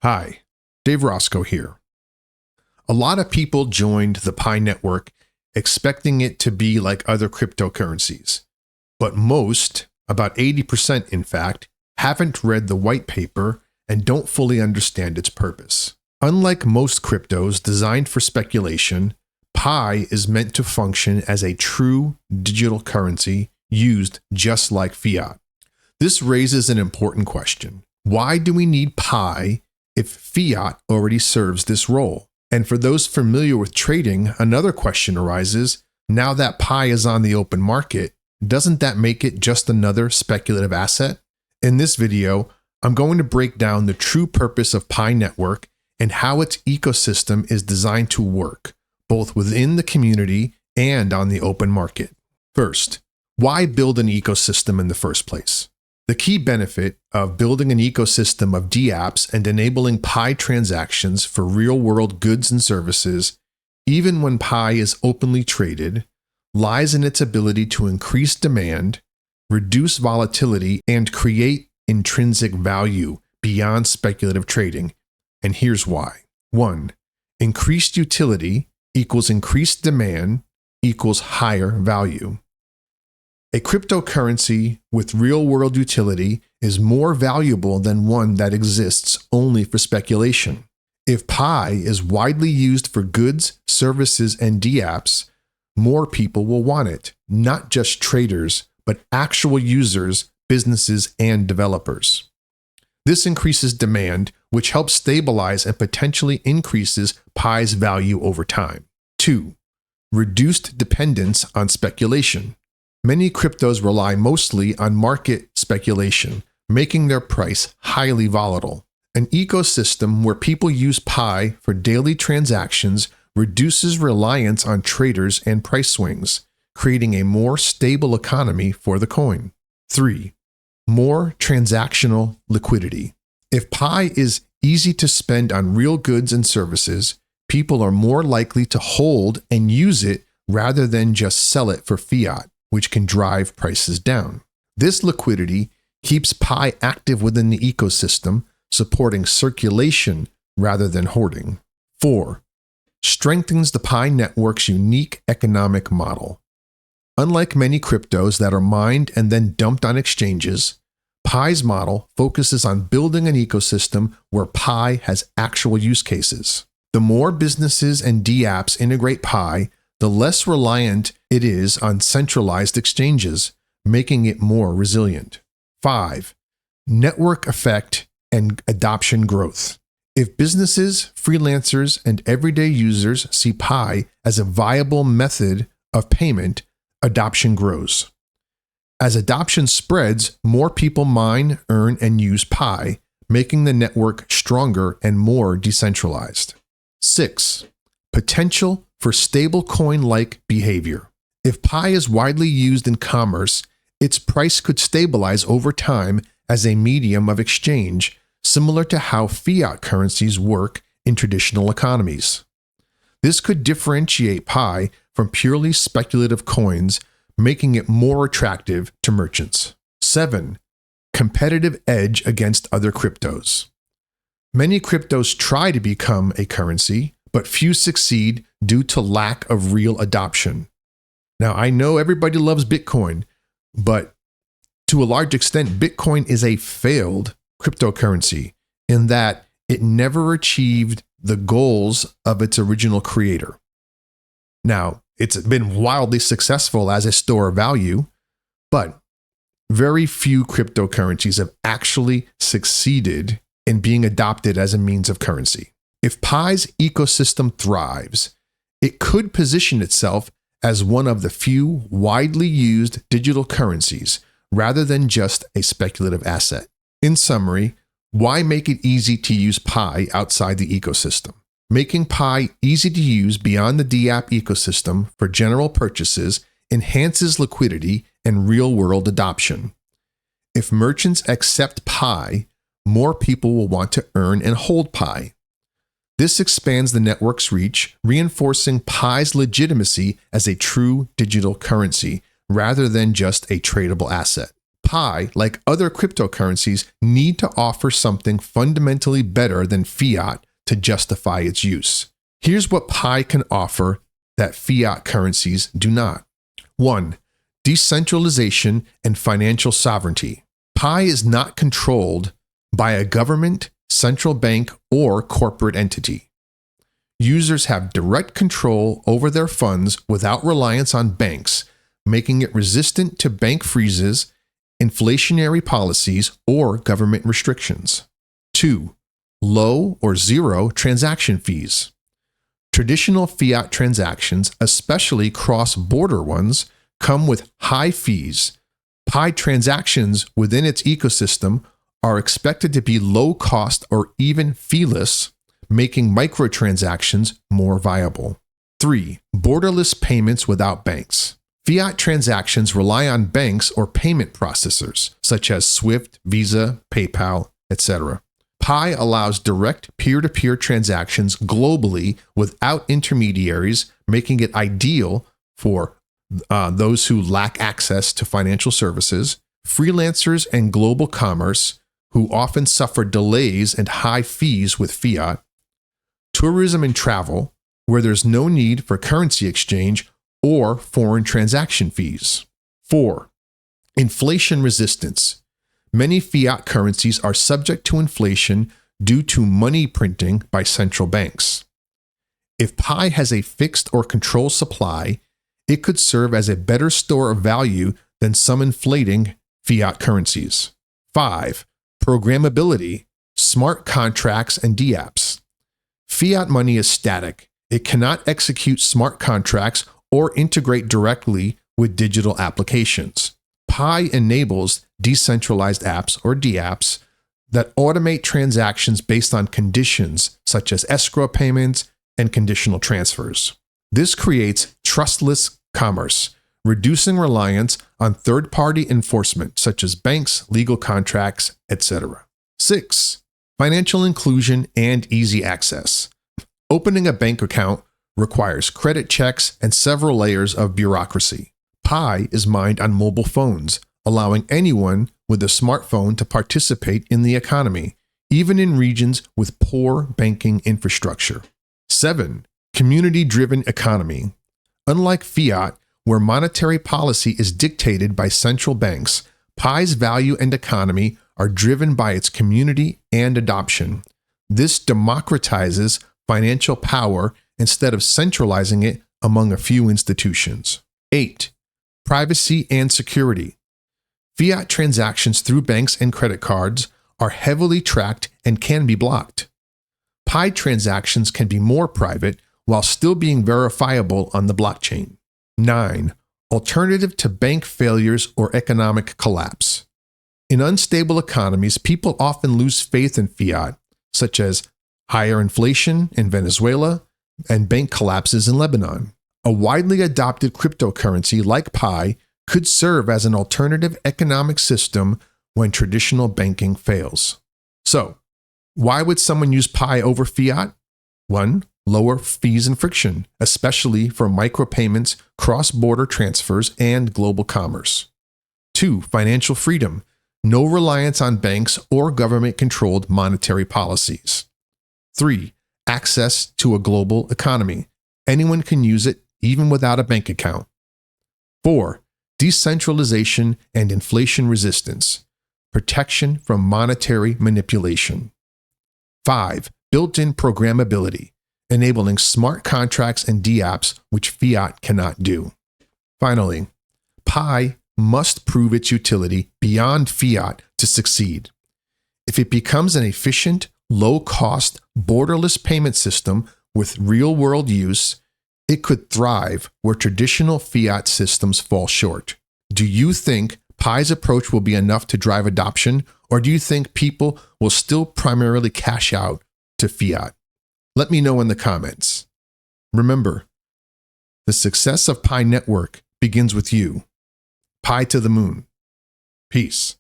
Hi, Dave Roscoe here. A lot of people joined the Pi network expecting it to be like other cryptocurrencies, but most, about 80% in fact, haven't read the white paper and don't fully understand its purpose. Unlike most cryptos designed for speculation, Pi is meant to function as a true digital currency used just like fiat. This raises an important question. Why do we need Pi if fiat already serves this role? And for those familiar with trading, another question arises. Now that Pi is on the open market, doesn't that make it just another speculative asset? In this video, I'm going to break down the true purpose of Pi Network and how its ecosystem is designed to work, both within the community and on the open market. First, why build an ecosystem in the first place? The key benefit of building an ecosystem of dApps and enabling Pi transactions for real-world goods and services, even when Pi is openly traded, lies in its ability to increase demand, reduce volatility, and create intrinsic value beyond speculative trading. And here's why. 1. Increased utility equals increased demand equals higher value. A cryptocurrency with real-world utility is more valuable than one that exists only for speculation. If Pi is widely used for goods, services, and dApps, more people will want it, not just traders, but actual users, businesses, and developers. This increases demand, which helps stabilize and potentially increases Pi's value over time. 2. Reduced dependence on speculation. Many cryptos rely mostly on market speculation, making their price highly volatile. An ecosystem where people use Pi for daily transactions reduces reliance on traders and price swings, creating a more stable economy for the coin. 3. More transactional liquidity. If Pi is easy to spend on real goods and services, people are more likely to hold and use it rather than just sell it for fiat, which can drive prices down. This liquidity keeps Pi active within the ecosystem, supporting circulation rather than hoarding. 4. Strengthens the Pi network's unique economic model. Unlike many cryptos that are mined and then dumped on exchanges, Pi's model focuses on building an ecosystem where Pi has actual use cases. The more businesses and dApps integrate Pi, the less reliant it is on centralized exchanges, making it more resilient. 5. Network effect and adoption growth. If businesses, freelancers, and everyday users see Pi as a viable method of payment, adoption grows. As adoption spreads, more people mine, earn, and use Pi, making the network stronger and more decentralized. 6. Potential for stablecoin-like behavior. If Pi is widely used in commerce, its price could stabilize over time as a medium of exchange, similar to how fiat currencies work in traditional economies. This could differentiate Pi from purely speculative coins, making it more attractive to merchants. 7. Competitive edge against other cryptos. Many cryptos try to become a currency, but few succeed due to lack of real adoption. Now, I know everybody loves Bitcoin, but to a large extent, Bitcoin is a failed cryptocurrency in that it never achieved the goals of its original creator. Now, it's been wildly successful as a store of value, but very few cryptocurrencies have actually succeeded in being adopted as a means of currency. If Pi's ecosystem thrives, it could position itself as one of the few widely used digital currencies rather than just a speculative asset. In summary, why make it easy to use Pi outside the ecosystem? Making Pi easy to use beyond the dApp ecosystem for general purchases enhances liquidity and real-world adoption. If merchants accept Pi, more people will want to earn and hold Pi. This expands the network's reach, reinforcing Pi's legitimacy as a true digital currency rather than just a tradable asset. Pi, like other cryptocurrencies, need to offer something fundamentally better than fiat to justify its use. Here's what Pi can offer that fiat currencies do not. 1. Decentralization and financial sovereignty. Pi is not controlled by a government, central bank, or corporate entity. Users have direct control over their funds without reliance on banks, making it resistant to bank freezes, inflationary policies, or government restrictions. 2. Low or zero transaction fees. Traditional fiat transactions, especially cross-border ones, come with high fees. Pi transactions within its ecosystem are expected to be low cost or even feeless, making microtransactions more viable. 3. Borderless payments without banks. Fiat transactions rely on banks or payment processors, such as SWIFT, Visa, PayPal, etc. Pi allows direct peer-to-peer transactions globally without intermediaries, making it ideal for those who lack access to financial services, freelancers, and global commerce, who often suffer delays and high fees with fiat, tourism and travel, where there's no need for currency exchange or foreign transaction fees. 4. Inflation resistance. Many fiat currencies are subject to inflation due to money printing by central banks. If Pi has a fixed or controlled supply, it could serve as a better store of value than some inflating fiat currencies. 5. Programmability, smart contracts, and dApps. Fiat money is static. It cannot execute smart contracts or integrate directly with digital applications. Pi enables decentralized apps or dApps that automate transactions based on conditions such as escrow payments and conditional transfers. This creates trustless commerce, reducing reliance on third-party enforcement such as banks, legal contracts, etc. 6. Financial inclusion and easy access. Opening a bank account requires credit checks and several layers of bureaucracy. Pi is mined on mobile phones, allowing anyone with a smartphone to participate in the economy, even in regions with poor banking infrastructure. 7. Community-driven economy. Unlike fiat, where monetary policy is dictated by central banks, Pi's value and economy are driven by its community and adoption. This democratizes financial power instead of centralizing it among a few institutions. 8. Privacy and security. Fiat transactions through banks and credit cards are heavily tracked and can be blocked. Pi transactions can be more private while still being verifiable on the blockchain. 9. Alternative to bank failures or economic collapse. In unstable economies, people often lose faith in fiat, such as higher inflation in Venezuela and bank collapses in Lebanon. A widely adopted cryptocurrency like Pi could serve as an alternative economic system when traditional banking fails. So, why would someone use Pi over fiat? 1. Lower fees and friction, especially for micropayments, cross-border transfers, and global commerce. 2. Financial freedom, no reliance on banks or government-controlled monetary policies. 3. Access to a global economy. Anyone can use it, even without a bank account. 4. Decentralization and inflation resistance. Protection from monetary manipulation. 5. Built-in programmability, enabling smart contracts and dApps which fiat cannot do. Finally, Pi must prove its utility beyond fiat to succeed. If it becomes an efficient, low-cost, borderless payment system with real-world use, it could thrive where traditional fiat systems fall short. Do you think Pi's approach will be enough to drive adoption, or do you think people will still primarily cash out to fiat? Let me know in the comments. Remember, the success of Pi Network begins with you. Pi to the moon. Peace.